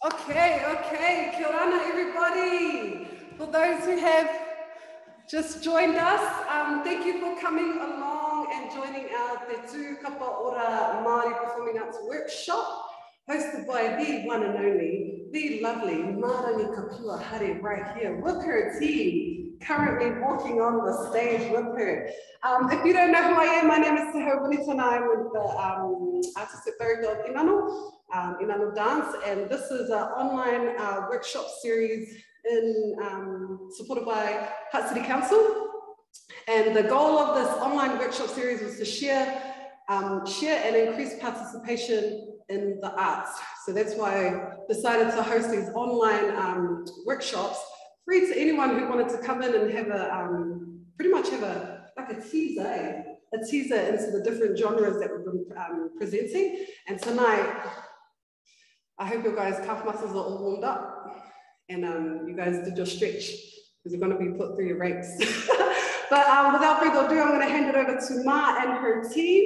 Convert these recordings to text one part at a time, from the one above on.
Okay, kia ora everybody. For those who have just joined us, thank you for coming along and joining our Te Tū Kapa Ora Māori Performing Arts Workshop, hosted by the one and only, the lovely Maarangikapuia Hare right here with her team, currently walking on the stage with her. If you don't know who I am, my name is Hare, I'm with the artistic director of Inano. Inanodance, and this is an online workshop series supported by Hutt City Council. And the goal of this online workshop series was to share and increase participation in the arts. So that's why I decided to host these online workshops, free to anyone who wanted to come in and have pretty much have like a teaser into the different genres that we've been presenting. And tonight, I hope your guys' calf muscles are all warmed up and you guys did your stretch because you're going to be put through your ranks. But without further ado, I'm going to hand it over to Ma and her team.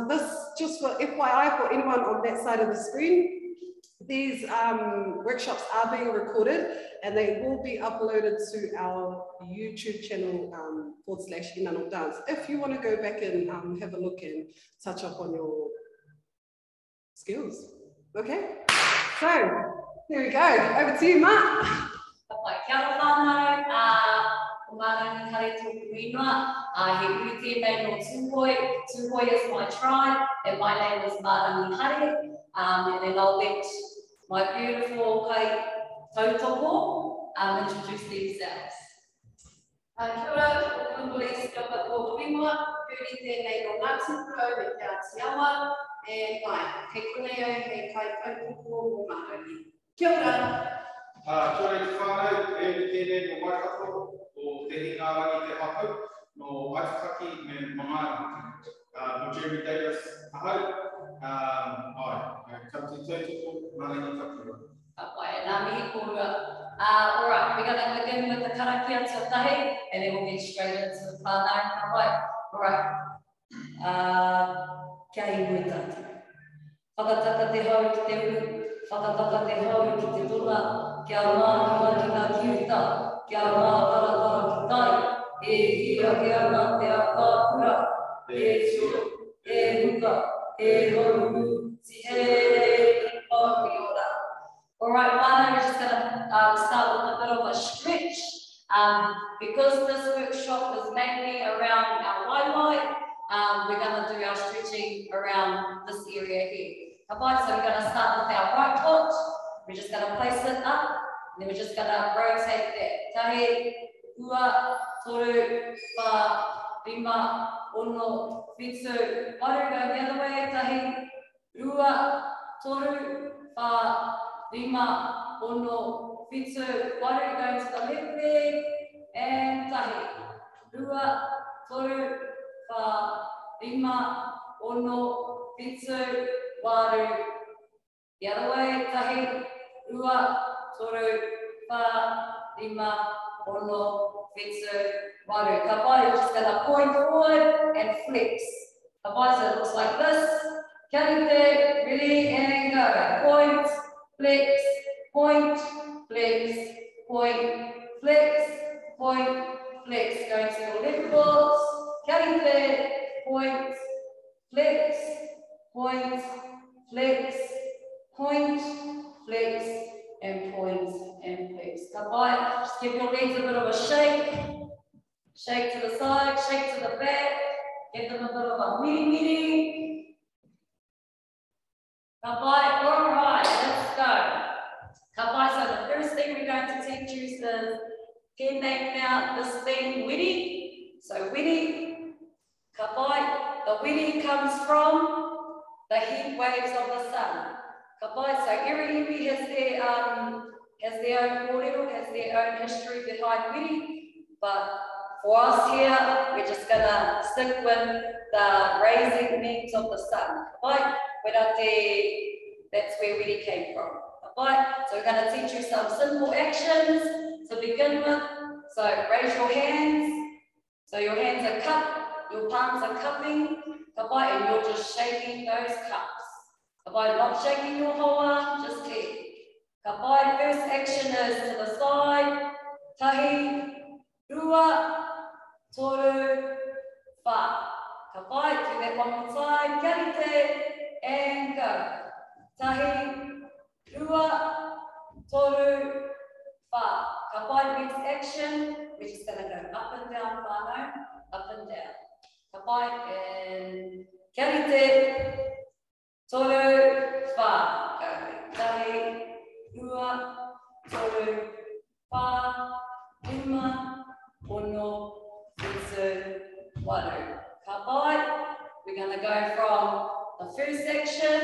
This, just for FYI, for anyone on that side of the screen, these workshops are being recorded and they will be uploaded to our YouTube channel /inanodance. If you want to go back and have a look and touch up on your skills. Okay, so here we go. Over to you, Mark. Kia ora whānau, Maarangi Hare tōku ingoa, he uti me no Tūhoi. Tūhoi is my tribe, and my name is Maarangi Hare, and then I'll let my beautiful kai tautoko introduce themselves. Kia ora, Kumbulis Kapa tōku ingoa, uti tēnei no Ngātupuro, me te Atiawa, and mai, kei kuneo he kai tautoko o Maarangi. Kia ora. Kia ora te whānau, tēnei no Waikato, o te Hingarangi te Hapu, no Aitutaki me Maarangi. No Jeremy Davis, ahau, ka te tautoko Maarangikapuia. Nā mihi kōrua. All right, we're going to begin with the karakia tuatahi, and then we'll get straight into the whānau. All right. Kia iwi tātou. Whakataka te hau ki te uru, whakataka te hau ki te tura, kia rā ki ngā kiuta, kia rā taratara ki tai, e hia kia ngā te ākāpura, e tio, e huka, e horu, si he, ki ora. All right, whānau, we're just going to start with a bit of a stretch. Because this workshop is mainly around our waiwai, we're going to do our stretching around this area here. So we're going to start with our right foot. We're just going to place it up, and then we're just going to rotate that. Tahi, ua, toru, wha, rima, ono, whitu. Waru, go the other way. Tahi, ua, toru, wha, rima, ono, whitu. Waru, go to the left leg. And tahi, ua, toru, wha, rima, ono, whitu, waru. The other way, tahi, ua, toru, wha, rima, ono, whitu, waru. Kapa, you're just going to point forward and flex. Kapa, so it looks like this. Karite, ready, and go. Point, flex, point, flex, point, flex, point, flex. Going to your left foot. Karite, point, flex, point, flex, point, flex, and point, and flex. Kapa, just give your legs a bit of a shake. Shake to the side, shake to the back. Give them a bit of a miri. Kapa, all right, let's go. Kapa, so the first thing we're going to teach you is can name out this thing, wiri. So wiri, Kapa, the wiri comes from the heat waves of the sun. Kapa, so every iwi has their own kōrero, has their own history behind wiri, but for us here, we're just gonna stick with the raising needs of the sun. Kapa, that's where wiri came from. Kapa, so we're gonna teach you some simple actions to begin with. So raise your hands. So your hands are cupped, your palms are cupping. Kapa, and you're just shaking those cups. Kapa, not shaking your whole arm, just here. Ka pai, first action is to the side. Tahi, rua, toru, wha. Ka pai, do that one more time. Kia rite, and go. Tahi, rua, toru, wha. Ka pai, next action. We're just going to go up and down, whānau, up and down. Ka pai, and kia rite, toru, wha. Go. Tahi, rua, toru, wha, lima, ono, fitu, waru. Ka pai, we're going to go from the first action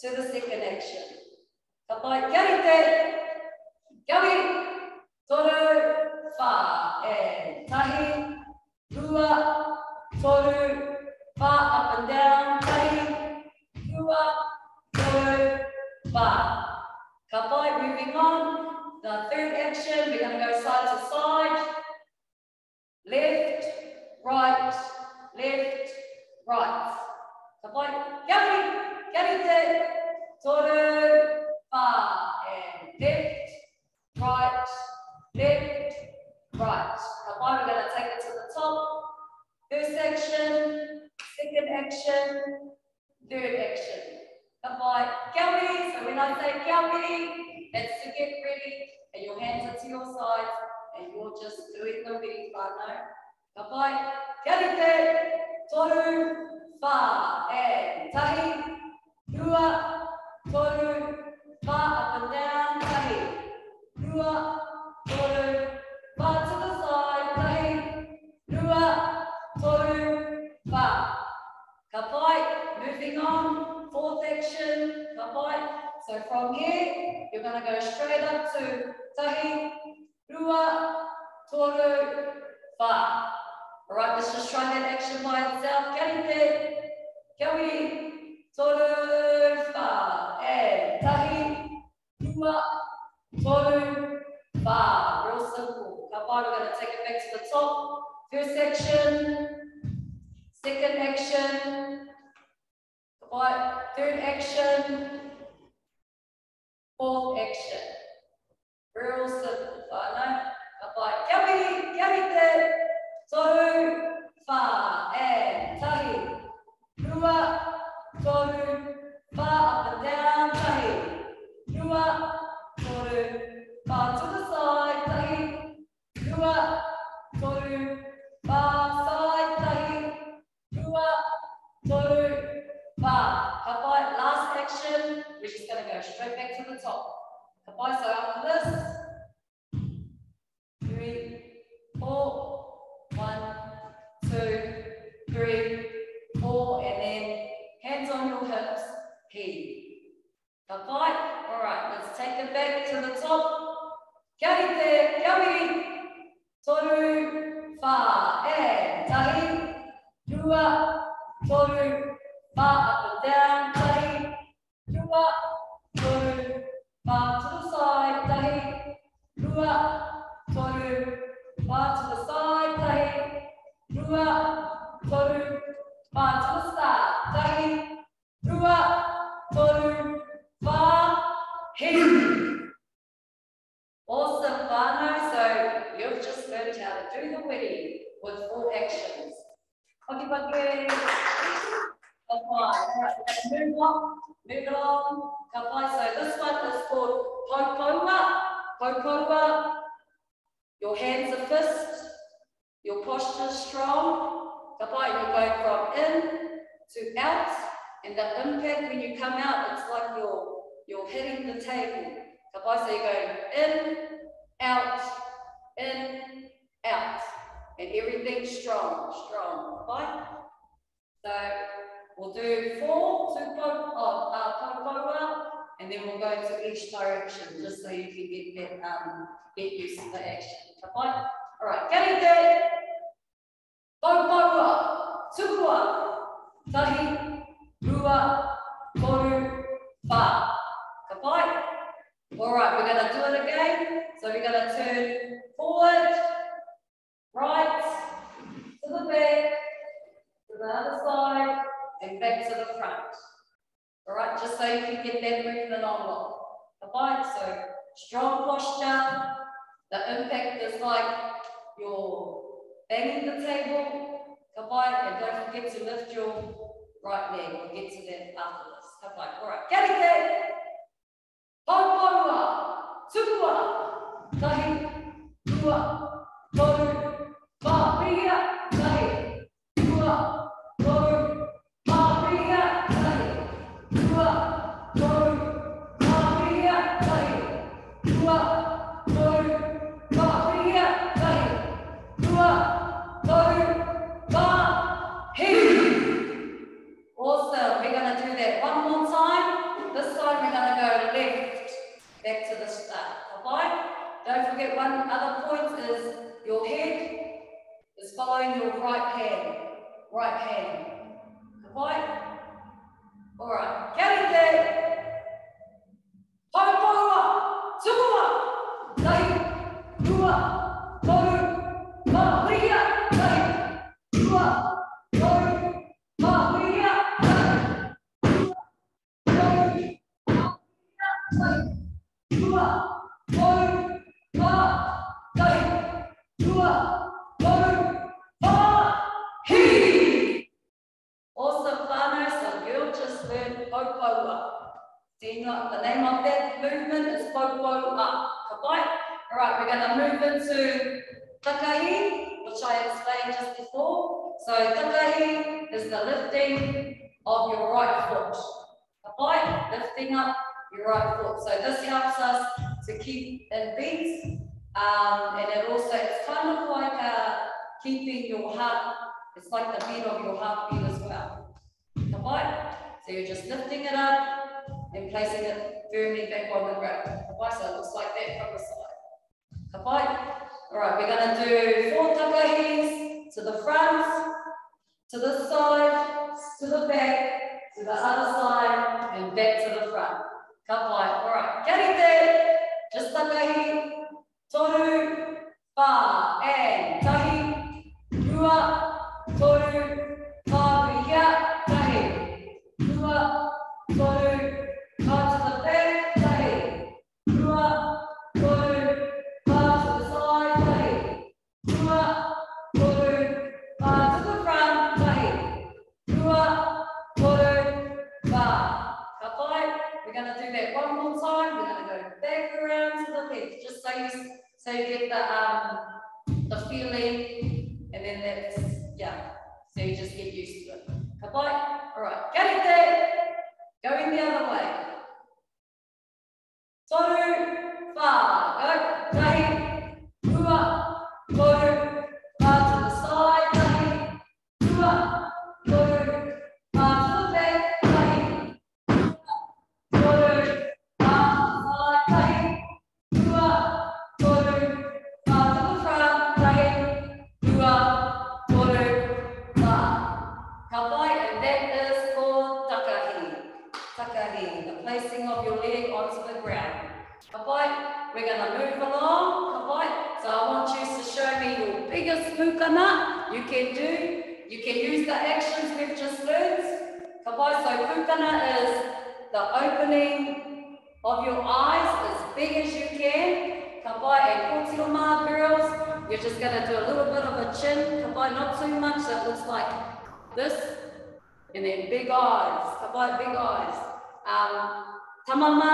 to the second action. Ka pai, kia rite, kia rite, toru, wha, and tahi, rua, toru, wha, up and down, tahi, rua, toru, wha. Ka pai, moving on, the third action, we're going to go side to side, left, right, left, right. Ka pai, kia rite, toru, wha, and left, right, left, right. Ka pai, we're going to take it to the top. First action, second action, third action. Ka pai, kia rite. So when I say kia rite, that's to get ready, and your hands are to your sides, and you're just doing the ready whānau. Ka pai, kia rite, toru, wha, and tahi, rua, toru, wha, up and down, tahi, rua, toru, wha, to the side, tahi, rua, toru, wha. Ka pai, moving on, fourth action, ka pai. So from here, you're going to go straight up to tahi, rua, toru, wha. All right, let's just try that action by itself. Kia rite, kia rite, toru, wha, and tahi, rua, toru, wha. Real simple. Ka pai, we're going to take it back to the top. First action, second action, ka pai, third action, fourth action. Real simple. Whānau. Ka pai, kia rite, toru, wha, and tahi, rua, toru, wha, up and down, tahi, rua, toru, wha, to the side, tahi, rua, toru, wha, side, tahi, rua, toru, wha. Ka pai, last action, we're just going to go straight back to the top. Ka pai, so after this, 3, 4, 1, 2, 3, 4, and then hands on your hips, heave. Ka pai, all right, let's take it back to the top. Kia rite, toru, wha, and tahi, rua, toru, wha, up and down, tahi, rua, toru, wha, to the side, tahi, rua, toru, wha, to the side, tahi, rua, toru, wha, to the start, tahi, rua, toru, wha, heave. Awesome, whānau. So you've just learned how to do the wedding with 4 actions. Paki paki. Ka pai. Alright, we're going to move along. Ka pai. So this one is called Paupaua. Your hands are fist. Your posture is strong. Ka pai, you're going from in to out. And the impact when you come out, it's like you're hitting the table. Ka pai, so you're going in, out, and everything strong. Ka pai. So we'll do 4 to Paupaua, and then we'll go to each direction, just so you can get used to the action. Ka pai. All right, kia rite, Paupaua, tukua, tahi, rua, toru, wha. Ka pai. All right, we're going to do it again. So we're going to turn forward, right, to the back, to the other side, and back to the front. All right, just so you can get that movement on. Ka Kapai, so strong posture. The impact is like you're banging the table. Kapai, and don't forget to lift your right leg. We'll get to that after this. Kapai, all right. Karite. Paupaua. Tukua. Tahi. Tua. Toru. Pāpia. Tahi. Tua. Toru. Pāpia. Tahi. Tua. Toru. Pāpia. Tahi. Tua. Toru. Pāpia. Tahi. Tua. Toru. Awesome. We're going to do that one more time. This time we're going to go left, back to the start. Alright? Don't forget one other point is your head is following your right hand. Right hand. Alright? Alright. Karite. Paupaua. Tukua. Tahi. Tua. Toru. Pāpia. Tahi. Tua. Awesome, whānau. So you just learned Paupaua. The name of that movement is Paupaua. Kapai? Alright, we're going to move into takahi, which I explained just before. So takahi is the lifting of your right foot. Kapai? Lifting up your right foot. So this helps us to keep in beats. And it also, it's kind of like keeping your heart, it's like the beat of your heartbeat as well. Kapai? So you're just lifting it up and placing it firmly back on the ground. Kapai? So it looks like that from the side. Kapai? Alright, we're going to do 4 takahis to the front, to the side, to the back, to the other side, and back to the front. Kapai. Alright, karite. Just takahi. Toru, pa, and tahi, rua, toru, pa, ria, tahi, rua, toru, pa to the back, tahi, rua, toru, pa to the side, tahi, rua, toru, pa to the front, tahi, rua, toru, pa. Kapai. We're going to do that one more time. We're going to go back around to the left, just so you get the feeling, and then that's, yeah, so you just get used to it. Kapai? Alright, karite. Going the other way. Toru, fa, go, tahi, rua, toru, pa to the side, tahi, rua, toru, pa to the back, tahi, toru, pa to the side, tahi, rua, toru, pa to the front, tahi, rua, toru, pa. Kapai, and that is called takahi. Takahi, the placing of your leg onto the ground. Kapai, we're going to move along. Kapai, so I want you to show me your biggest pukana you can do. You can use the actions we've just learned. Kapai, so pukana is the opening of your eyes as big as you can. Kapai, and kotiroma girls, you're just going to do a little bit of a chin. Kapai, not too much, so it looks like this. And then big eyes. Kapai, big eyes. Tamama,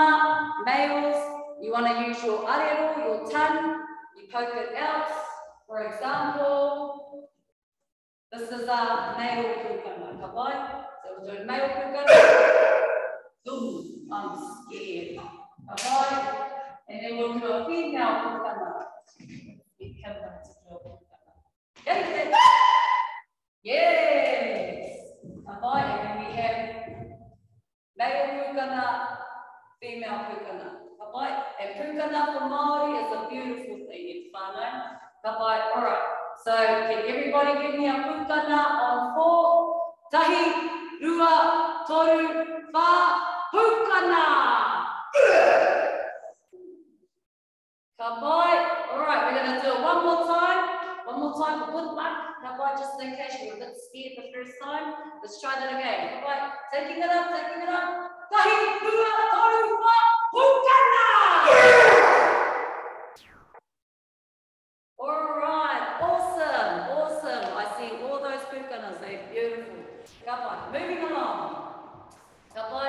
males, you want to use your arero, your tongue, you poke it out. For example, this is a male pukana. Kapai, so we're doing male pukana. Boom, I'm scared. Kapai, and then we'll do a female pukana. It comes up to do a pukana. Get it? Yes. Kapai, and then we have male pukana, female pukana. Kapai, and pukana for Māori is a beautiful thing. It's whānau. Kapai, all right. So can everybody give me a pukana on 4? Tahi, rua, toru, wha, pukana. Kapai, all right. We're going to do it one more time. One more time for good luck. Kapai, just in case you were a bit scared the first time. Let's try that again. Kapai, taking it up, taking it up. Tahi, rua, toru, wha, pukana. All right, awesome, awesome. I see all those pukanas, they're beautiful. Kapa, moving along. Kapa,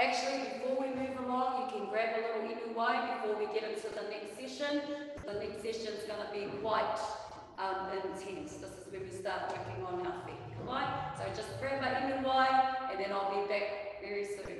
actually, before we move along, you can grab a little inuwai before we get into the next session. The next session is going to be quite intense. This is where we start working on our feet. Kapa, so just grab my inuwai and then I'll be back very soon.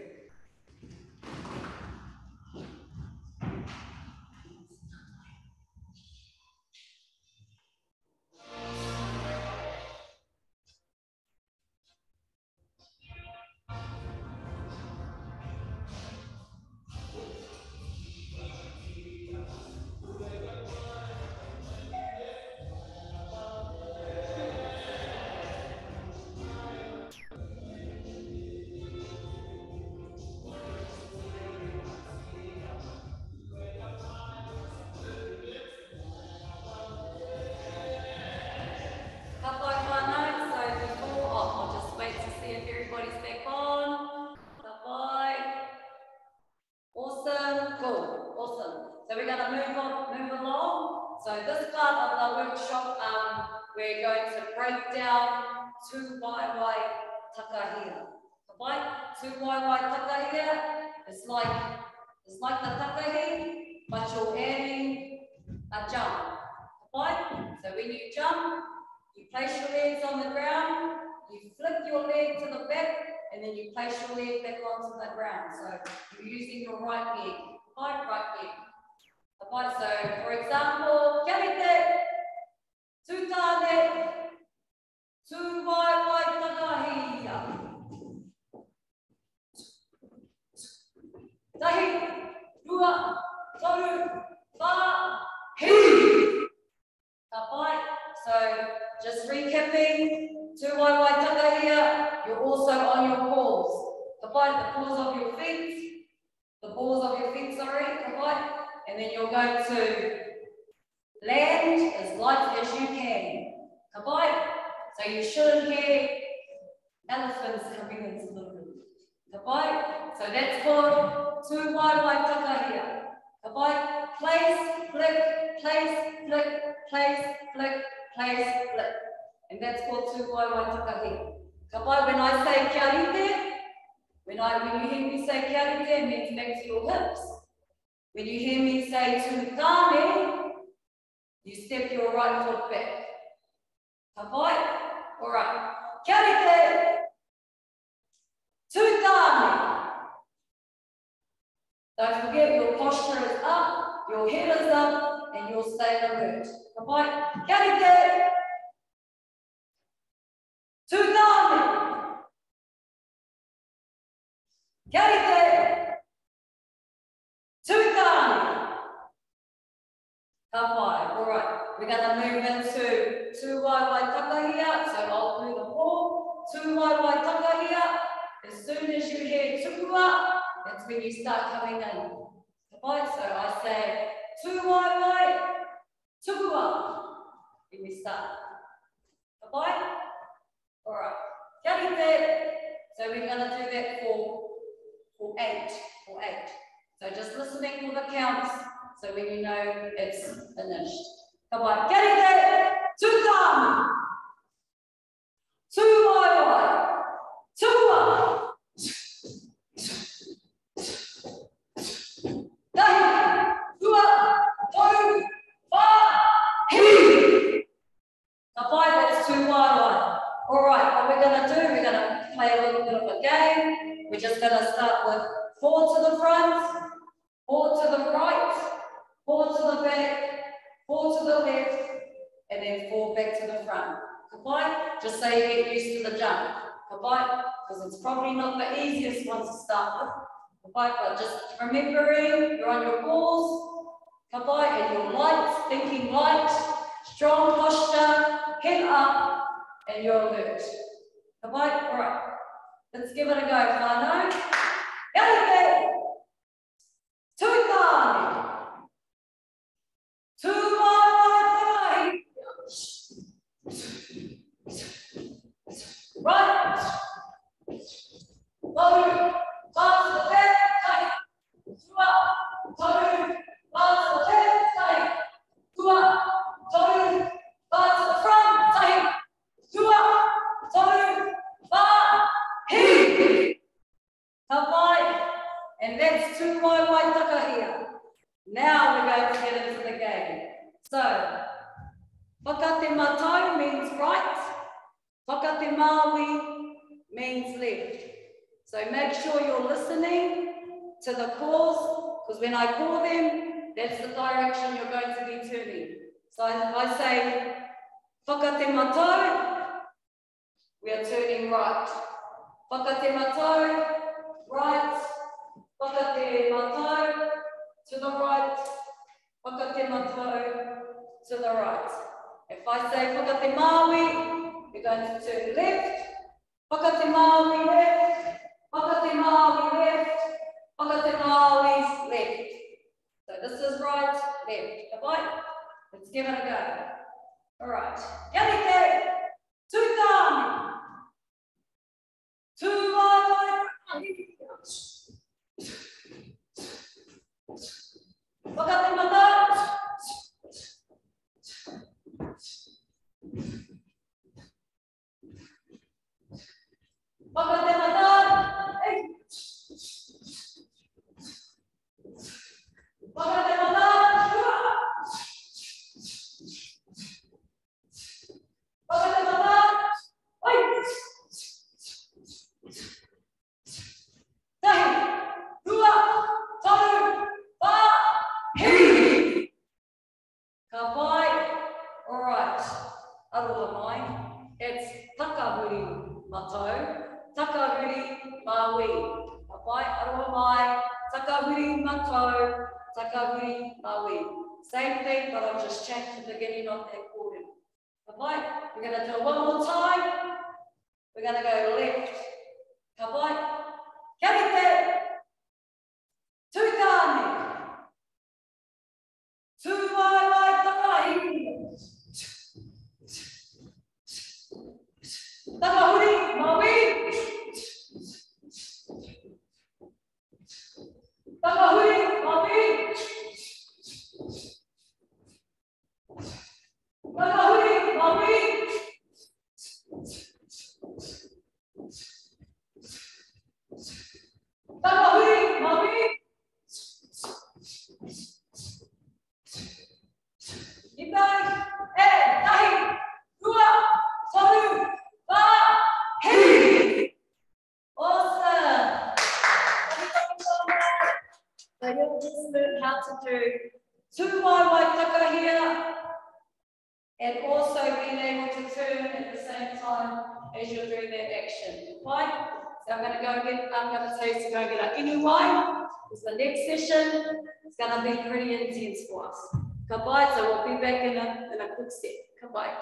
So we're going to move along. So this part of the workshop, we're going to break down two waiwai takahia. Right? Two waiwai takahia. It's like the takahi, but you're adding a jump. Right? So when you jump, you place your legs on the ground, you flip your leg to the back, and then you place your leg back onto the ground. So you're using your right leg. Right leg. Okay, so for example, karite, tutane, tu waiwai takahia. Tahi, dua, toru, wa, hi. Okay, so just recapping, tu waiwai takahia, you're also on your paws. Okay, the paws of your feet. The balls of your feet, right? And then you're going to land as light as you can, right? So you shouldn't hear elephants coming into the room, right? So that's called tu waiwai takahia, right? Place, flick, place, flick, place, flick, place, flick. And that's called tu waiwai takahia. Right? When I say karite, when you hear me say karite, it means back to your hips. When you hear me say tutane, you step your right foot back. Right? All right. Karite, tutane. Don't forget your posture is up, your head is up, and you'll stay alert. Right? Karite, tutane. Karite, tutane. Kapa. All right. We're going to move into tu waiwai takahia. So I'll do the ball. Tu waiwai takahia. As soon as you hear tukua, that's when you start coming in. Kapa. So I say tu waiwai tukua. Then we start. Kapa. All right. Karite. So we're going to do that for eight. So just listening for the counts, so when you know it's finished. Come on, karite, tutane, tu waiwai, tua, tahi, dua, toru, wa, hi. That's tu waiwai. All right, what we're going to do, we're going to play a little bit of a game. We're just going to start with 4 to the front, 4 to the right, 4 to the back, 4 to the left, and then 4 back to the front. Okay? Just so you get used to the jump. Okay? Because it's probably not the easiest one to start with. Okay? But just remembering you're on your balls, okay? And you're light, thinking light, strong posture, head up, and you're alert. Okay? All right. Let's give it a go, whānau. Karite, tutane, tu waiwai takahia. Right, toru, pass the back, tahi, tua, toru, Now we're going to get into the game. So, whakate matau means right, whakate maui means left. So make sure you're listening to the calls, because when I call them, that's the direction you're going to be turning. So if I say, whakate matau, we are turning right. Whakate matau, right. Whakate matau, to the right. Whakate matau, to the right. If I say whakate maui, we're going to turn left. Whakate maui left. Whakate maui left. Whakate maui's left. So this is right, left. Right? Let's give it a go. All right. Yarite, tutami. Tuwai. Whakate matau. Whakate matau. Whakate matau. Whakate matau. Tahi, dua, taru, pa, hiri. Kapai. All right. Aroha mai. It's takahuri matau, takahuri maui. Kapai. Aroha mai. Takahuri matau, takahuri maui. Same thing, but I'll just change the beginning of that chord. Kapai. We're going to do it one more time. We're going to go left. Kapai. Yarite. Tutani. Tuwai takahi. Takahuri maui. Takahuri maui. Takahuri maui. Takahuri maui. Itai, tahi, dua, taru, pa, hiri. Awesome. So you'll just learn how to do two waitaka here, and also being able to turn at the same time as you're doing that action. Right? So I'm going to tell you to go get an inuwai. It's the next session. It's going to be pretty intense for us. Goodbye. So we'll be back in a quick step. Goodbye.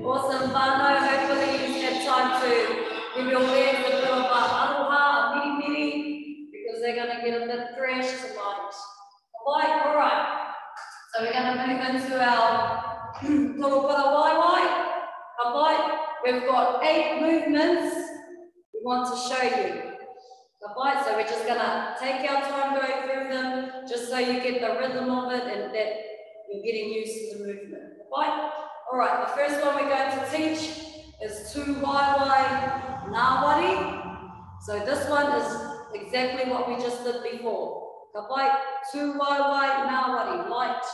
Awesome, Vano. Hopefully you had time to give your legs a bit of a aroha, a miri, because they're going to get a bit fresh tonight. All right. So we're going to move into our torokara waiwai. We've got 8 movements we want to show you. So we're just going to take our time going through them, just so you get the rhythm of it and that you're getting used to the movement. All right, the first one we're going to teach is tu waiwai nawari. So this one is exactly what we just did before. Tu waiwai nawari, light.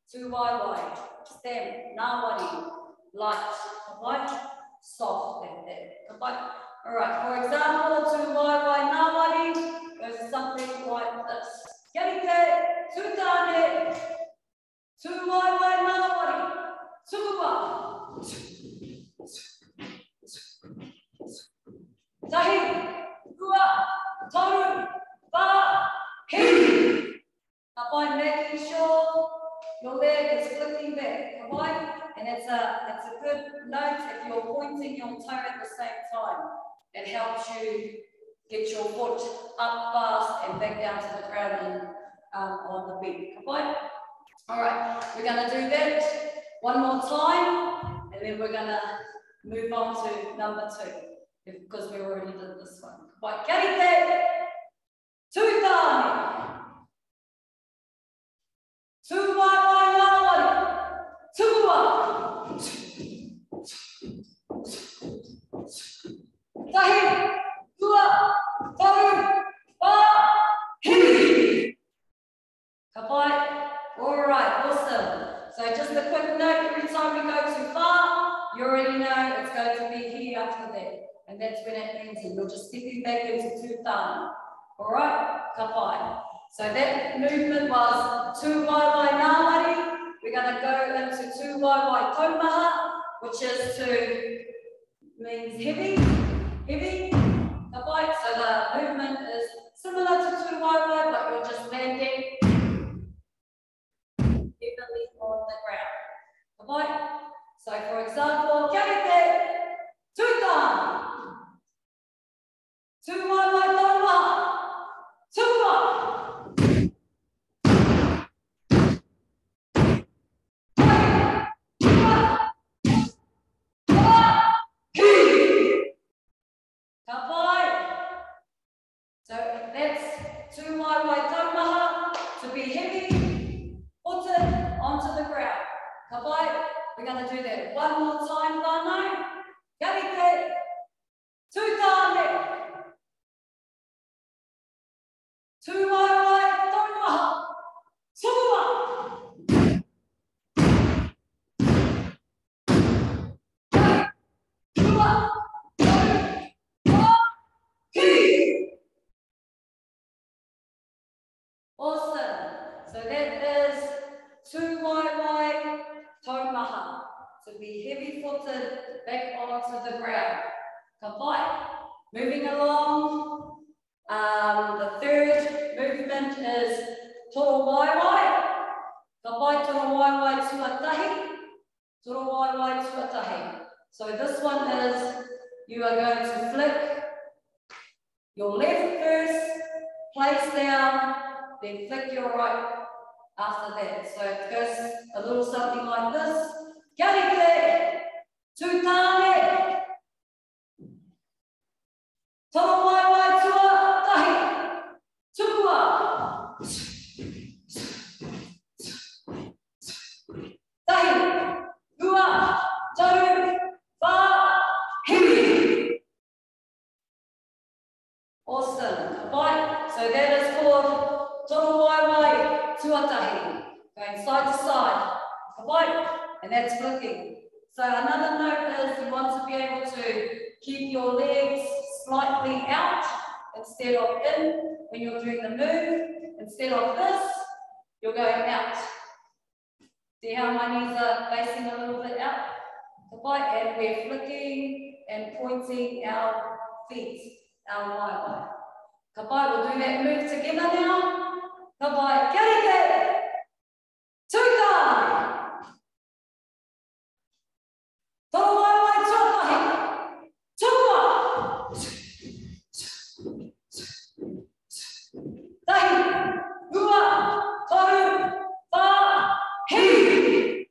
Tu waiwai, stem, nawari, light. Soft like that. All right, for example, tu waiwai nawari goes something like this. Yarite, tutane, tu waiwai nawari. Sukupa. Tahi, dua, taru, pa, your leg is flicking back, right? And it's a good note if you're pointing your toe at the same time. It helps you get your foot up fast and back down to the ground and on the bed, right? All right, we're going to do that one more time, and then we're going to move on to number 2, because we already did this one. Right, karite, tūtāne, tūwaiwai ngāwari, tūua, tahi, tua, taru, wā, hiri. Ka pai? All right, awesome. So just a quick note, every time we go too far, you already know it's going to be here after that. And that's when it ends, and you're just stepping back into tūtāne. All right, ka pai. So that movement was tū waiwai ngāwari. We're going to go into tū waiwai taumaha, which is means heavy, ka pai. So the movement is similar to tū waiwai, but you're just landing evenly on the ground. Ka pai. So for example, karite, tūtāne, tū waiwai taumaha, tūua, ka pai. So that's tū waiwai taumaha, to be heavy, footed onto the ground. Ka pai. We're going to do that one more time, whānau. Karite, tūtāne, tū waiwai taumaha, tūua, tūua, taru, wā, hiri. Awesome. So that is tū waiwai taumaha, to be heavy-footed back onto the ground. Ka pai. Moving along, the third movement is toro waiwai. Ka pai toro waiwai tuatahi, toro waiwai tuatahi. So this one is, you are going to flick your left first, place down, then flick your right after that. So it goes a little something like this. Karite, tūtāne, toro waiwai tuatahi, tūua, tahi, tua, taru, wā, hiri. Awesome. Right. So that is called toro waiwai tuatahi, going side to side. Right. And that's flicking. So another note is you want to be able to keep your legs slightly out instead of in when you're doing the move. Instead of this, you're going out. See how my knees are facing a little bit out? And we're flicking and pointing our feet, our waiwai. Ka pai, we'll do that move together now. Ka pai, karite, tūtāne, toro waiwai tuatahi, tūua, tahi, tua, taru, wā, hiri.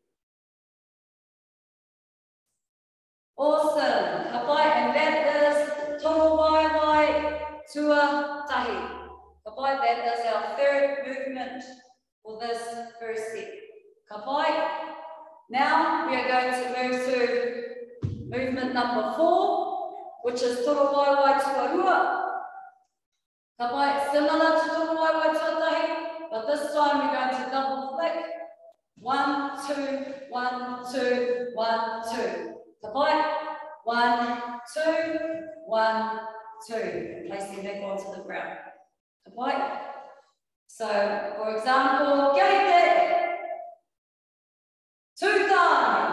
Awesome. Ka pai, and that is toro waiwai tuatahi. Ka pai, that is our third movement for this first set. Ka pai. Now we are going to move to movement number 4, which is toro waiwai tuarua. Ka pai, similar to toro waiwai tuatahi, but this time we're going to double flick. 1, 2, 1, 2, 1, 2. Ka pai, 1, 2, 1, 2. Placing back onto the ground. Ka pai. So, for example, karite, tūtāne,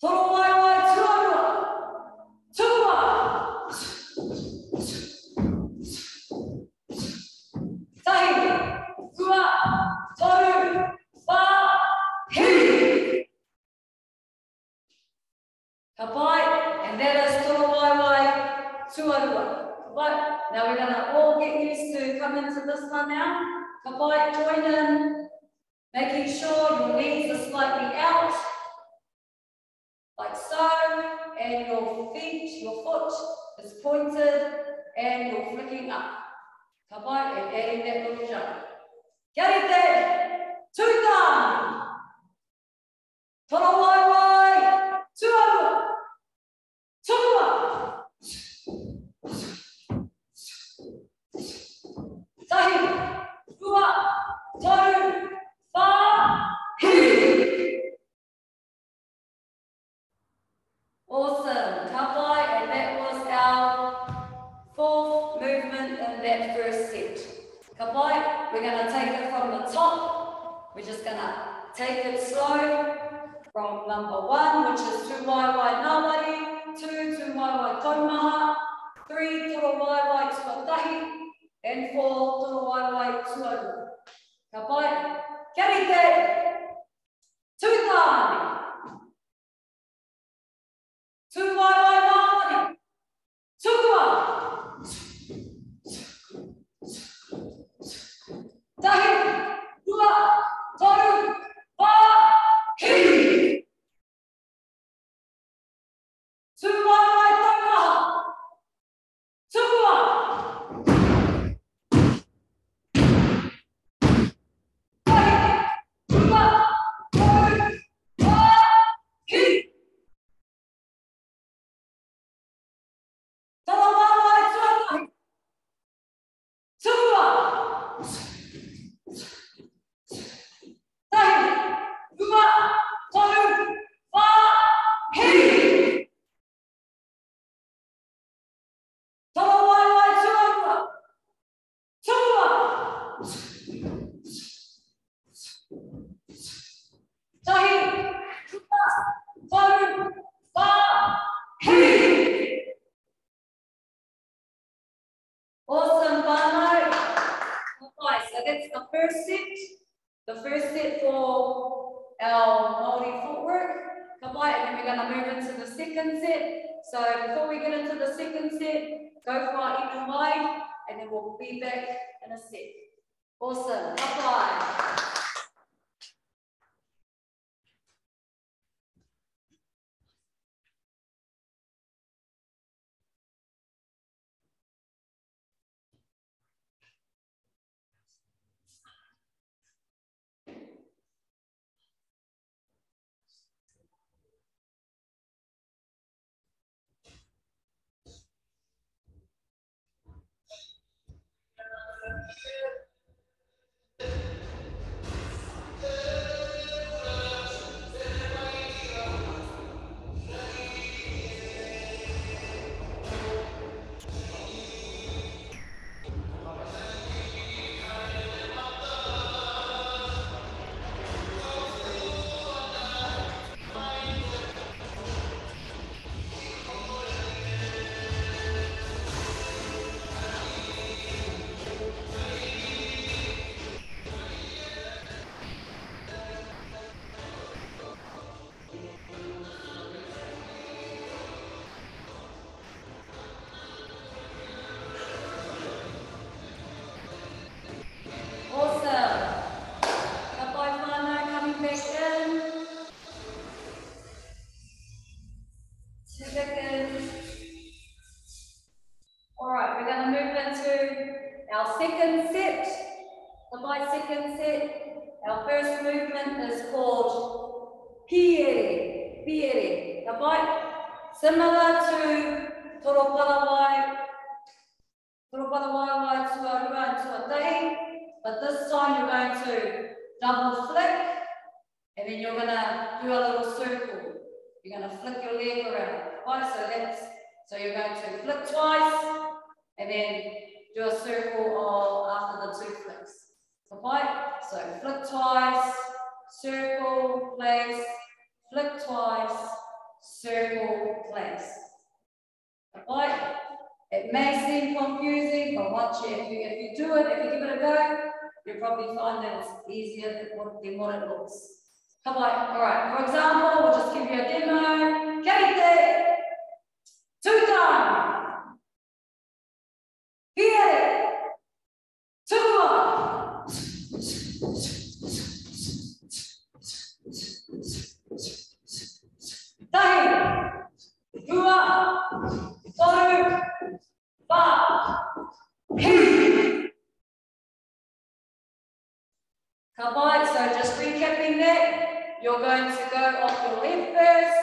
toro waiwai tuarua, tūua, tahi, tua, taru, come into this one now. Kapa, join in, making sure your knees are slightly out, like so, and your feet, your foot is pointed, and you're flicking up. Kapa, and adding that little jump. Karite, tutan. Toro wai wai, tuaru, tuua. Tahi, tua, toru, wha, hi. Awesome, kapai, and that was our fourth movement in that first set. Kapai, we're going to take it from the top. We're just going to take it slow from number 1, which is tu wai wai nawari, 2 tu wai wai taumaha, 3 toro wai wai tuatahi, and 4 toro wai wai tuaru. Kapai, karite, tutai. Tu wai wai nawari, tukua. Tahi, tua, toru, wha, hi. Tu wai wai taumaha, tukua. Tahi, tua, toru, wha, hi. Toro wai wai tuatahi, tukua. Tahi, tua, toru, wha, hi. Toro wai wai tuatua, tukua. Tahi, tua, toru, wha, hi. Awesome, whānau. Okay, so that's the first set. The first set for our Māori footwork. Kapai, and then we're going to move into the second set. So before we get into the second set, go for our inu mai, and then we'll be back in a sec. Awesome, kapai. Second set, our first movement is called Hare, Hare. Similar to Toro Parawai Wai Tuarua and Tuatahi, but this time you're going to double flick, and then you're going to do a little circle. You're going to flick your leg around. So you're going to flick twice, and then do a circle after the 2 flicks. So flick twice, circle, place, flick twice, circle, place. It may seem confusing, but if you do it, if you give it a go, you'll probably find that it's easier than what it looks. All right, for example, we'll just give you a demo. Kate, 2 times. Here. Tahi, dua, toru, ba, hiri. Kapai, so just recapping that, you're going to go off your left first.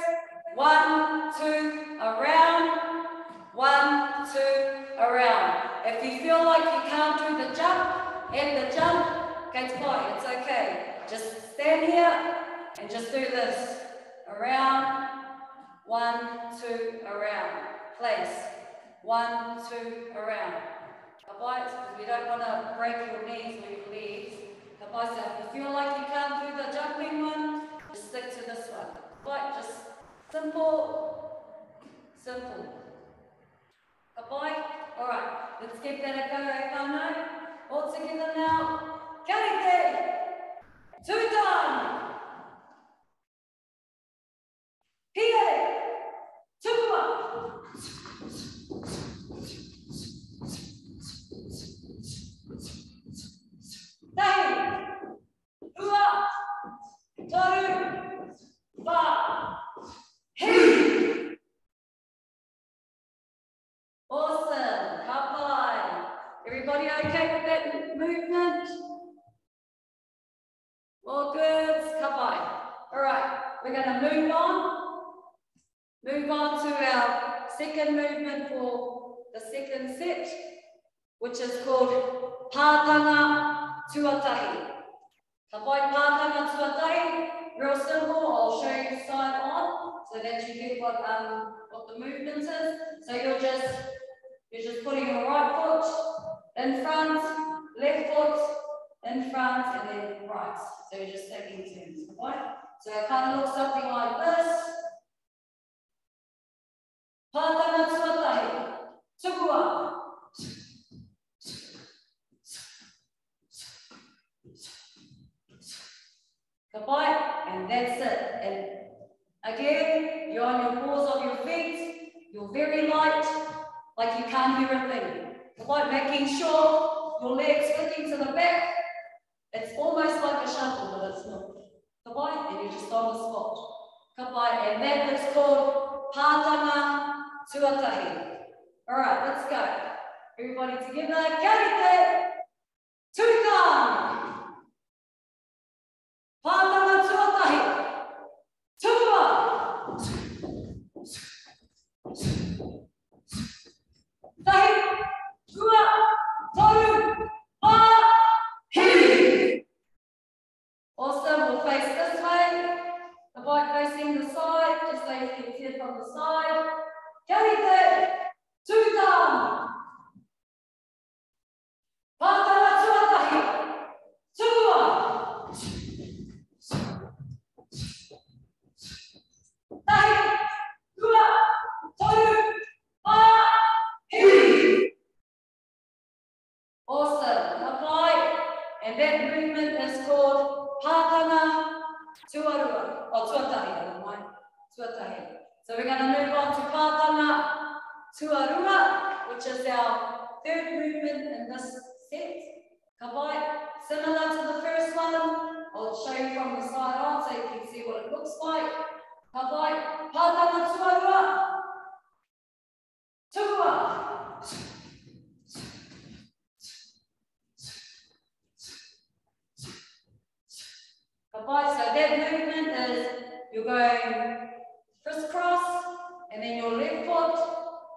1, 2, around. 1, 2, around. If you feel like you can't do the jump and the jump, it's fine, it's okay. Just stand here and just do this. Around, 1, 2, around. Place. 1, 2, around. Kapai, because we don't want to break your knees or your legs. Kapai, so if you feel like you can't do the jumping one, just stick to this one. Kapai, just simple, simple. Kapai, alright, let's give that a go, whānau. All together now. Karite, 2 time. Hare, 2 Tahi, dua, toru, ba, hiri. Awesome, kapai. Everybody okay with that movement? All good, kapai. All right, we're going to move on. Move on to our second movement for the second set, which is called pātanga tuatahi. Kapai pātanga tuatahi, real simple. I'll show you side on so that you get what the movement is. So you're just putting your right foot in front, left foot in front, and then right. So you're just taking turns. Kapai. So it kind of looks something like this. Pātanga tuatahi, tukua. Kapai, and that's it. And again, you're on your paws of your feet, you're very light, like you can't hear a thing. Kapai, making sure your legs flicking to the back. It's almost like a shuffle, but it's not. Kapai, and you're just on the spot. Kapai, and that is called pātanga tuatahi. All right, let's go. Everybody together. Karite, 2 time. Pātanga tuatahi. Tukua. Tahi, dua, toru, ba, hiri. Awesome, we'll face this way. The bike facing the side, just so you can see it from the side. Karite, 2 time. Pātanga tuatahi. Tukua. Tahi, dua, toru, ba, hiri. Awesome. Apply. And that movement is called pātanga tuarua. Or tuatahi, never mind. Tuatahi. So we're going to move on to pātanga tuarua, which is our third movement in this set. Kapai, similar to the first one. I'll show you from the side on so you can see what it looks like. Kapai, pātanga tuarua. Tukua. Kapai, so that movement is you're going crisscross, and then your left foot,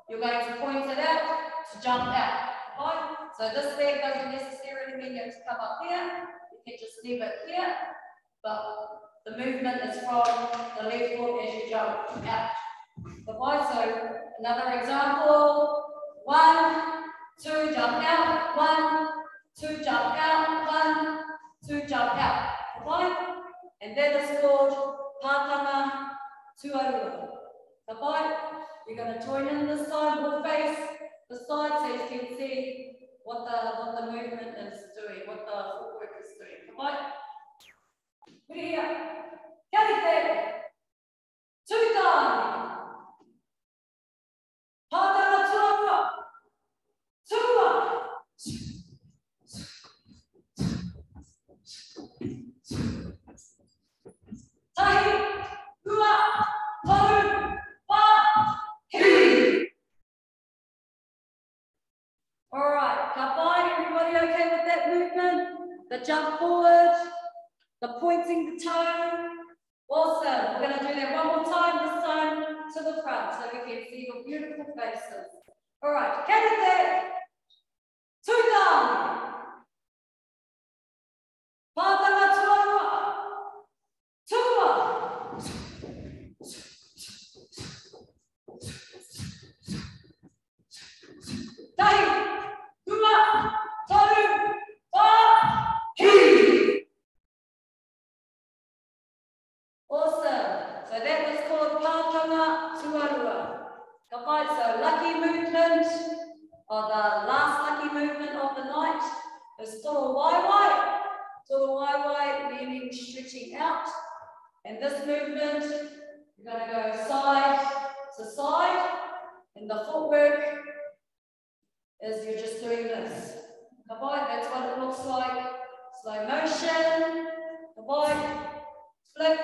you're going to point it out to jump out. Kapai. So this leg doesn't necessarily mean you have to come up here. You can just leave it here, but the movement is from the left foot as you jump out. Kapai, so another example. 1, 2, jump out. 1, 2, jump out. 1, 2, jump out. Kapai. And that is called pātanga tuarua. Kapai, you're going to join in this side, we'll face the side so you can see what the movement is doing, what the footwork is doing. Kapai. Here. Karite. 2 time. Pātanga tuarua. Tukua. the jump forward, the pointing the toe. Awesome. We're going to do that one more time, this time to the front, so we can see your beautiful faces. All right, Karate. Two down. Pātanga tuarua. Tua. Tahi. Tua. Toru. Pa. Hi. Awesome. So that was called Pātanga tuarua. Kapai, so lucky movement, or the last lucky movement of the night, is toro waiwai. Toro waiwai meaning stretching out. And this movement, you're going to go side to side. And the footwork is you're just doing this. Kapai, that's what it looks like. Slow motion. Kapai, flick,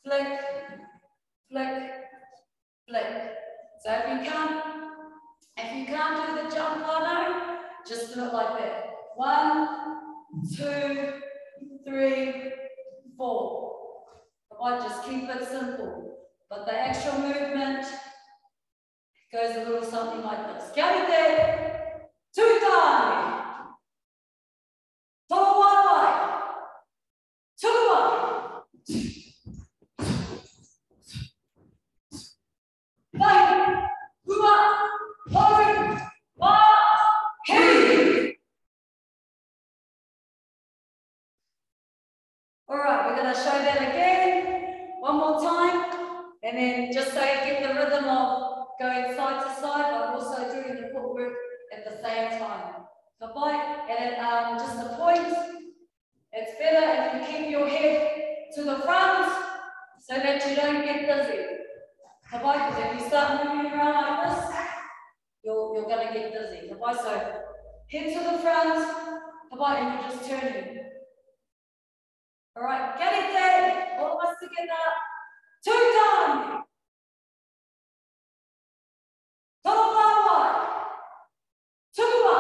flick, flick, flick. So if you can't do the jump Inano, just do it like that. 1, 2, 3, 4. I just keep it simple. But the actual movement goes a little something like this. Karate, tutai, toro waiwai, tua, tahi, tua, toru, pa, hi. All right, we're going to show that again, one more time, and then just so you get the rhythm of going side to side, but also doing the footwork at the same time. Kapai, and just a point, it's better if you keep your head to the front so that you don't get dizzy. Kapai, because if you start moving around like this, you're going to get dizzy. Kapai, so head to the front, kapai, and you're just turning. All right, karate, all of us together. Tutai. Toro waiwai. Tua.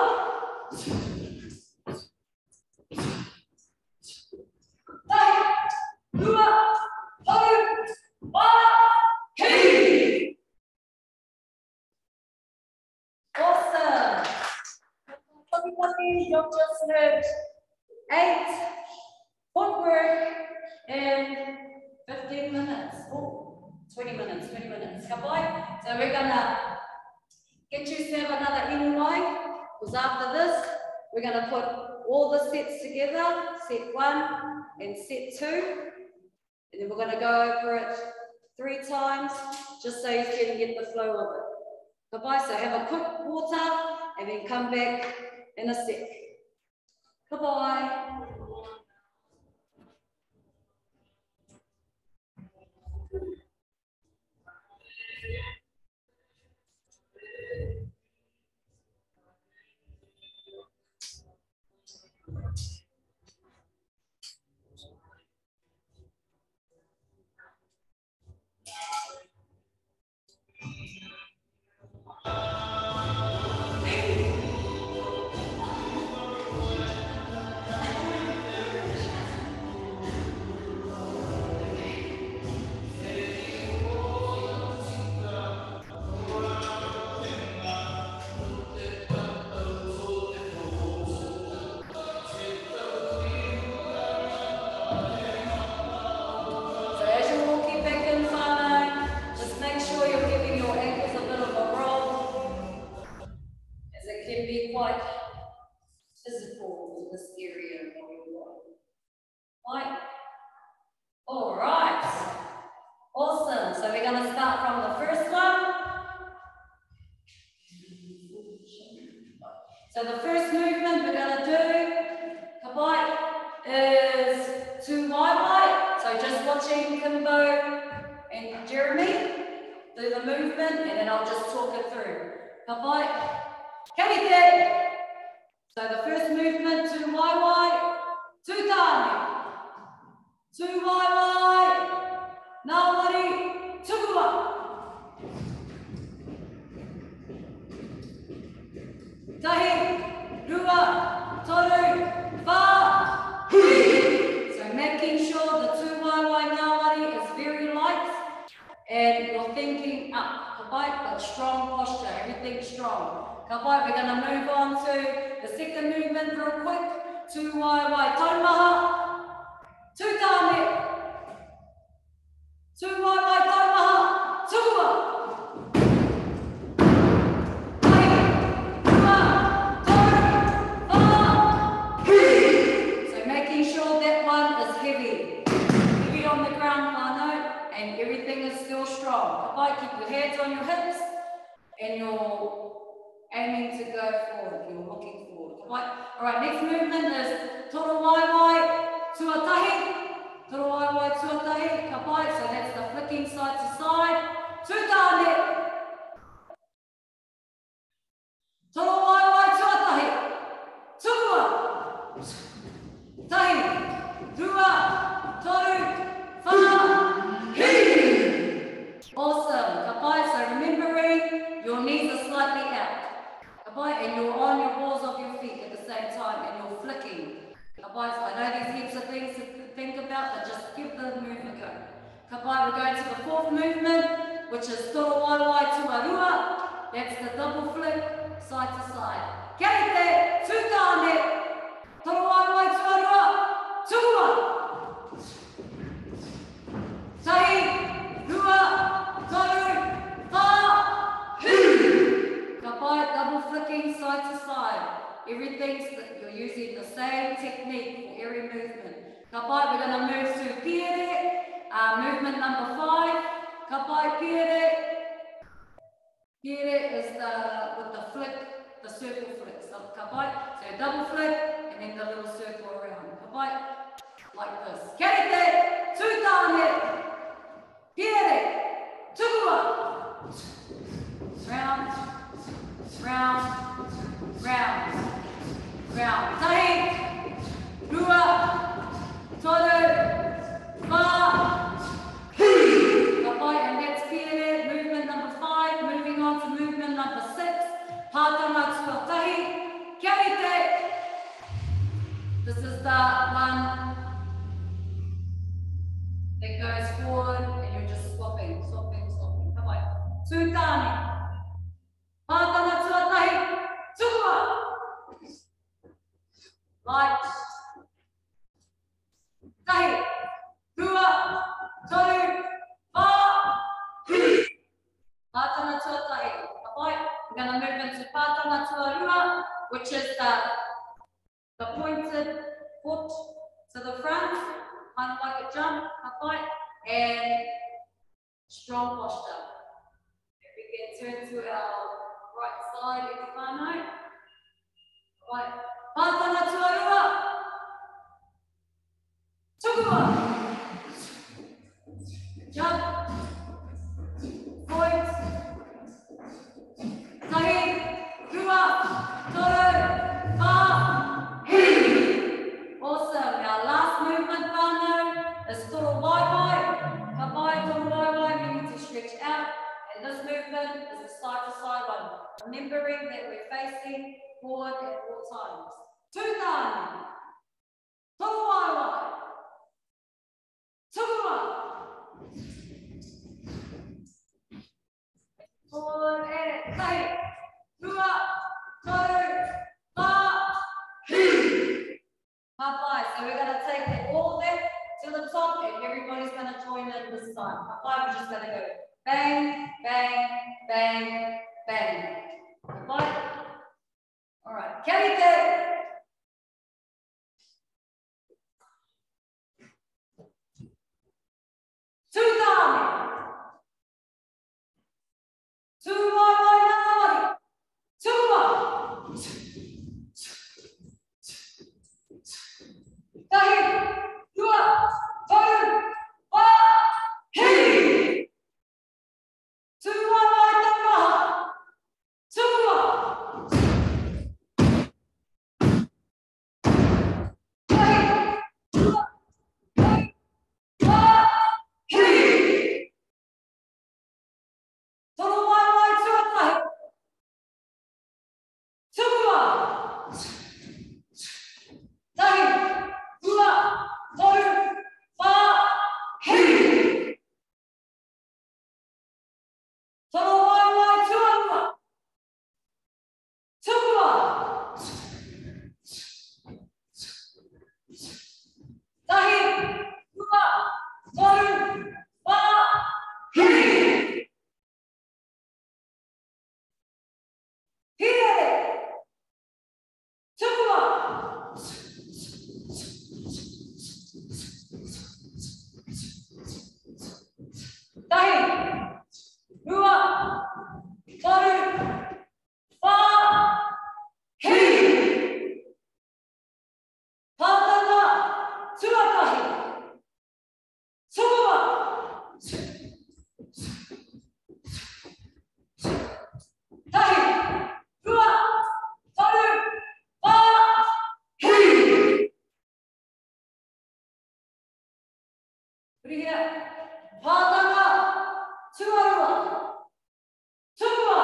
Tahi. Tua. Toru. Pa. Hi. Awesome. Everybody, you've just heard 8 footwork in 15 minutes. Oh, 20 minutes. Kapai. So we're gonna get you to have another inanodance, because after this, we're gonna put all the sets together, set 1 and set 2. And then we're gonna go over it 3 times, just so you can get the flow of it. Kapai, so have a quick water, and then come back in a sec. Kapai. So the first movement we're going to do, Kapai, is to waiwai. So just watching Kimbo and Jeremy do the movement, and then I'll just talk it through. Kapai, karite. So the first movement to waiwai, tutani, to waiwai, nawari, tugua. Tahi, rua, toru, fa, Kapai, we're going to move on to the second movement real quick. Tū wai wai taumaha. Tū tāne. Tū wai wai taumaha. Tūua. Hai. Tūua. Tau. Wha. Hi. So making sure that one is heavy. Heavy on the ground, whānau, and everything is still strong. Kapai, keep your hands on your hips and you're aiming to go forward. You're looking forward. Kapai. All right, next movement is toro wai wai tuatahi. Toro wai wai tuatahi. Kapai, so that's the flicking side to side. Tūtāne. Toro wai wai tuatahi. Tūua. Tahi. Tua. Toru. Wha. Hi. Awesome. Kapai, so remembering your knees are slightly out. Kapai, and you're on your balls of your feet at the same time and you're flicking. Kapai, so I know these heaps of things to think about, but just give the move a go. Kapai, we're going to the fourth movement, which is toro wai wai tuarua. That's the double flick, side to side. Kei te, tūtāne, toro wai wai tuarua, tūua. Tahi, rua, toru, wha, hi. Kapai, double flicking side to side. Everything's that you're using the same technique for every movement. Kapai, we're going to move to Hare, movement number 5. Kapai, Hare. Hare is with the flick, the circle flick. So kapai, so double flick and then the little circle around. Kapai, like this. Kei te, tūtāne. Hare, tūua. Round, round, round, round. Tahi, rua, toru, wha, hi. Kapai, and that's Hare, movement number 5. Moving on to movement number 6. Pātanga tuatahi. Kei te. This is the one that goes forward and you're just swapping, swapping, swapping. Kapai. Tūtāne. Pātanga tuatahi. Tūua. Light. Tahi. Rua. Toru. Wha. Hi. Pātanga tuatahi. Kapai. We're going to move into pātanga tuarua, which is the pointed foot to the front, kind of like a jump, kapai, and strong posture. If we can turn to our right side, if whānau. Right. Pātanga tuarua. Tūua. Jump. Point. Tahi. Rua. Toru. Wha. Hi. Awesome. Our last movement, whānau, is toro wai wai. Kapai, toro wai wai, we need to stretch out. And this movement is a side-to-side one. Remembering that we're facing forward at all times. Tūtāne. Toro wai wai. Tūua. Forward and tahi. Rua. Toru. Wha. Hi. Kapai. So we're going to take it all there to the top and everybody's going to join in this time. Kapai, we're just going to go bang, bang, bang, bang. Kapai. All right. Kei te. Tūtāne. Tū wai wai nāwari. Tūua. Tahi. Rua. Toru. Wha. Hi. Tū wai wai taumaha. Tūua. Here. Pātanga. Tuarua. Tua.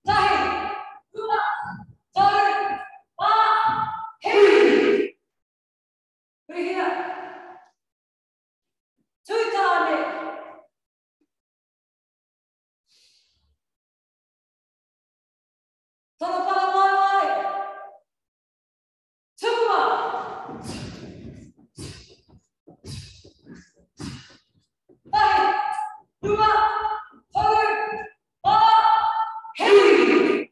Tahi. Tua. Taru. Pa. Hiri. Here. Tutane. Tono paramai. Tua. Tahi. Tua. Taru. Pa. Hiri.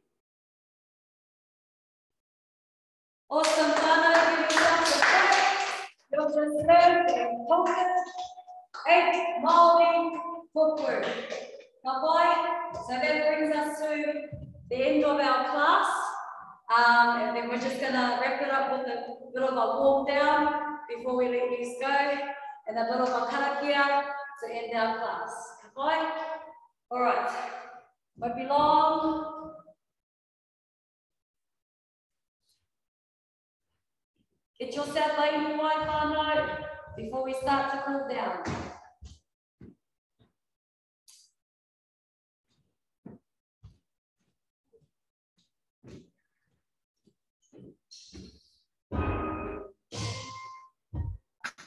Awesome, Tana. Give yourself a break. You're just left and focus. 8 Māori footwork. So that brings us to the end of our class. And then we're just going to wrap it up with a bit of a warm down before we let these go. And a bit of a karakia to end our class. All right. Won't be long. Get yourself laid in white whānau before we start to cool down.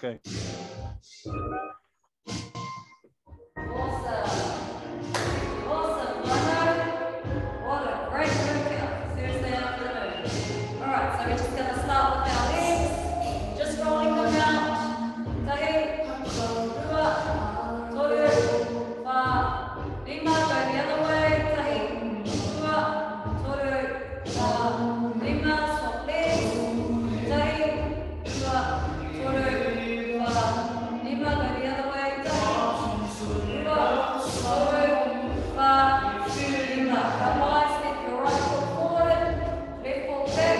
Okay. Awesome. Awesome, whānau. What a great workout Thursday afternoon. All right, so we're just going to start with our legs, just rolling them out. Tahi, rua, toru, wha, lima, go the other way. Tahi, rua, toru, wha, lima, swap legs. Tahi, rua, toru, wha, lima, go the other way. Tahi, rua, toru, wha, lima. Come on, step your right foot forward, left foot back.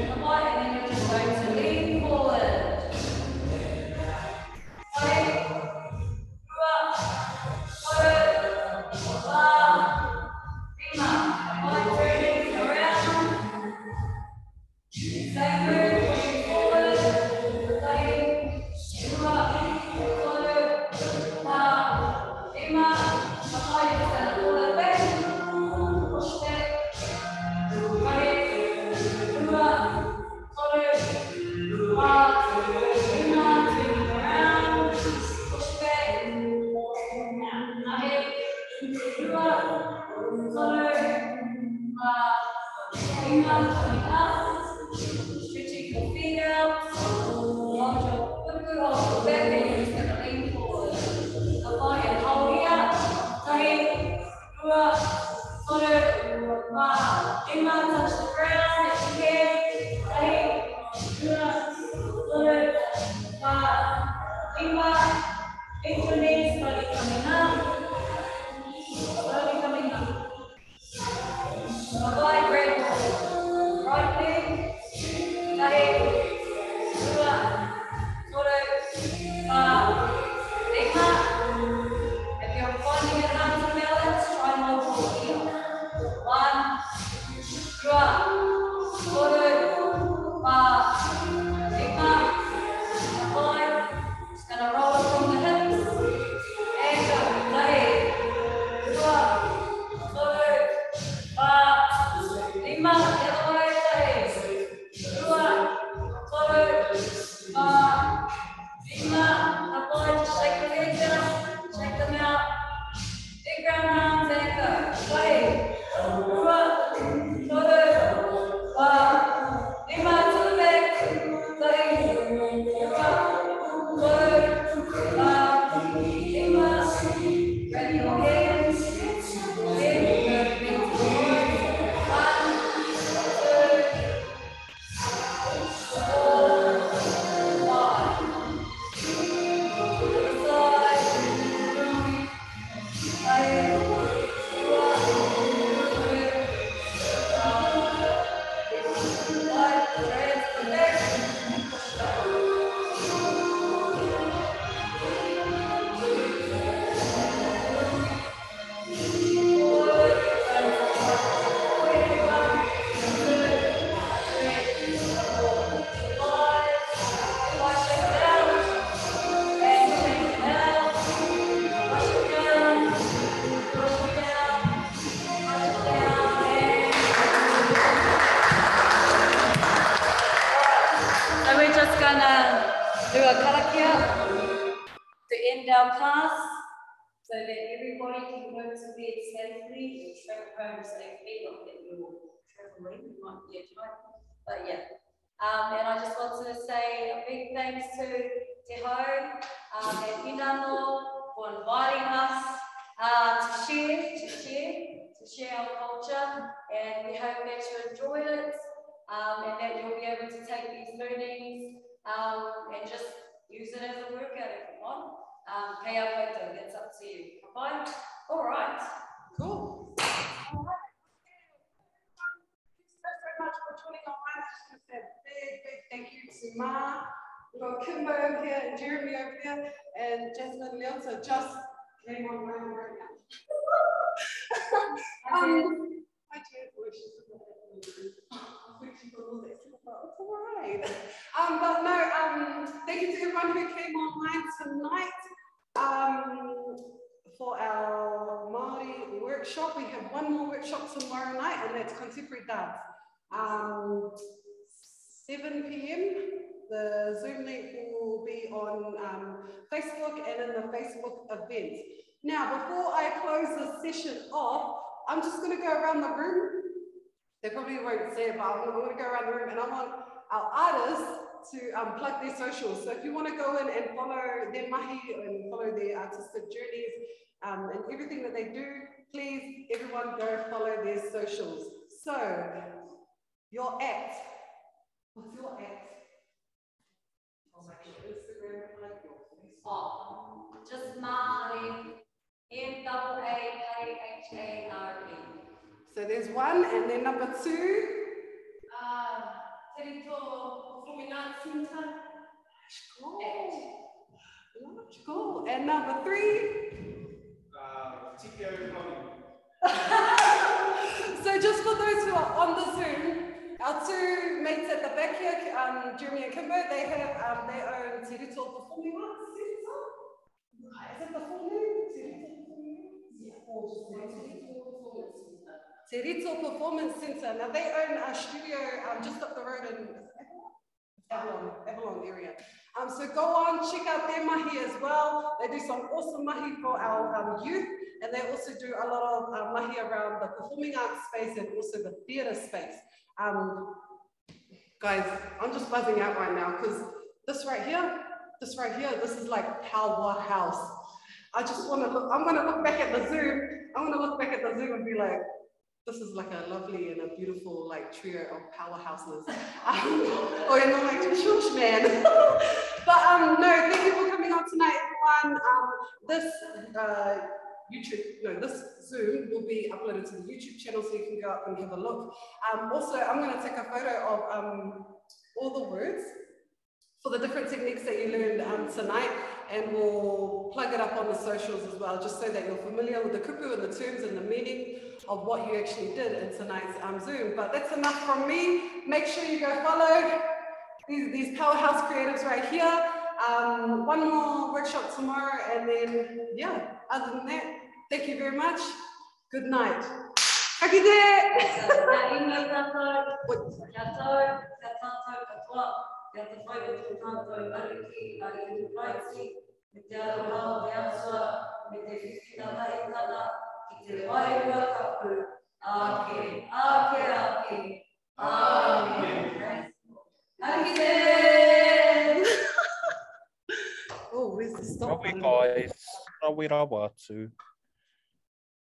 Come on, and then you're just going to lean forward. Tahi, rua, toru, wha, lima. Come on, turning around. Same move, pushing forward. Tahi, rua, toru, wha, lima. Come on, you're just going to pull it back. Push back. Tahi, rua, toru, wha, lima. Turning around. Push back. Tahi, rua, toru, wha, lima. Coming up. Stretching your feet out. Hold your puku, hold your back, and you're just going to lean forward. Come on, and hold here. Tahi, rua, toru, wha, lima. Touch the ground if you can. Tahi, rua, toru, wha, lima. Lift your knees, slowly coming up. Slowly coming up. Bye-bye, great. Right leg. Tahi, rua, toru, wha, lima. If you're finding it hard to balance, try and hold your heel. 1, rua, toru, wha, lima. Just gonna roll it from the hips and go. Tahi, karakia to end our class so that everybody can go to bed safely and travel home safely. Not that you're traveling, you might be at home, but yeah. And I just want to say a big thanks to Te Hare and Inano for inviting us to share our culture, and we hope that you enjoyed it and that you'll be able to take these learnings and just use it as a workout if you want. Kei au koutou, that's up to you. Bye. All right. Cool. All right. Thank you so much for joining online. I just want to say a big thank you to Ma. We've got Kimbo over here and Jeremy over here and Jasmine Leota just came online right now. Hi, Jen. It's all right. But no, thank you to everyone who came online tonight for our Māori workshop. We have one more workshop tomorrow night, and that's contemporary dance. 7 p.m. The Zoom link will be on Facebook and in the Facebook event. Now, before I close this session off, I'm just going to go around the room. They probably won't say it, but I'm going to go around the room and I want our artists to plug their socials. So if you want to go in and follow their mahi and follow their artistic journeys and everything that they do, please, everyone go follow their socials. So, your act. What's your act? I'll make your Instagram like your Facebook. Oh, just Maarangikapuia, M-A-A-H-A-R-E. So there's one, and then number 2. Cool. And number 3. So just for those who are on the Zoom, our 2 mates at the back here, Jeremy and Kimbo, they have their own Te Rito Performing Arts Centre. Is it the full name? Te Rito Performance Centre. Now they own a studio just up the road in Avalon area. So go on, check out their mahi as well. They do some awesome mahi for our youth, and they also do a lot of mahi around the performing arts space and also the theatre space. Guys, I'm just buzzing out right now because this right here, this is like powerhouse. I just want to look, I'm going to look back at the Zoom. I'm going to look back at the Zoom and be like, this is like a lovely and a beautiful like trio of powerhouses. Or you know, like shush man. But no, thank you for coming on tonight, everyone. This this Zoom will be uploaded to the YouTube channel, so you can go up and have a look. Also, I'm going to take a photo of all the words for the different techniques that you learned tonight, and we'll plug it up on the socials as well, just so that you're familiar with the kupu and the terms and the meaning of what you actually did in tonight's Zoom. But that's enough from me. Make sure you go follow these powerhouse creatives right here. One more workshop tomorrow, and then, yeah, other than that, thank you very much. Good night. Oh, where's the stop button? Guys, rawira watu.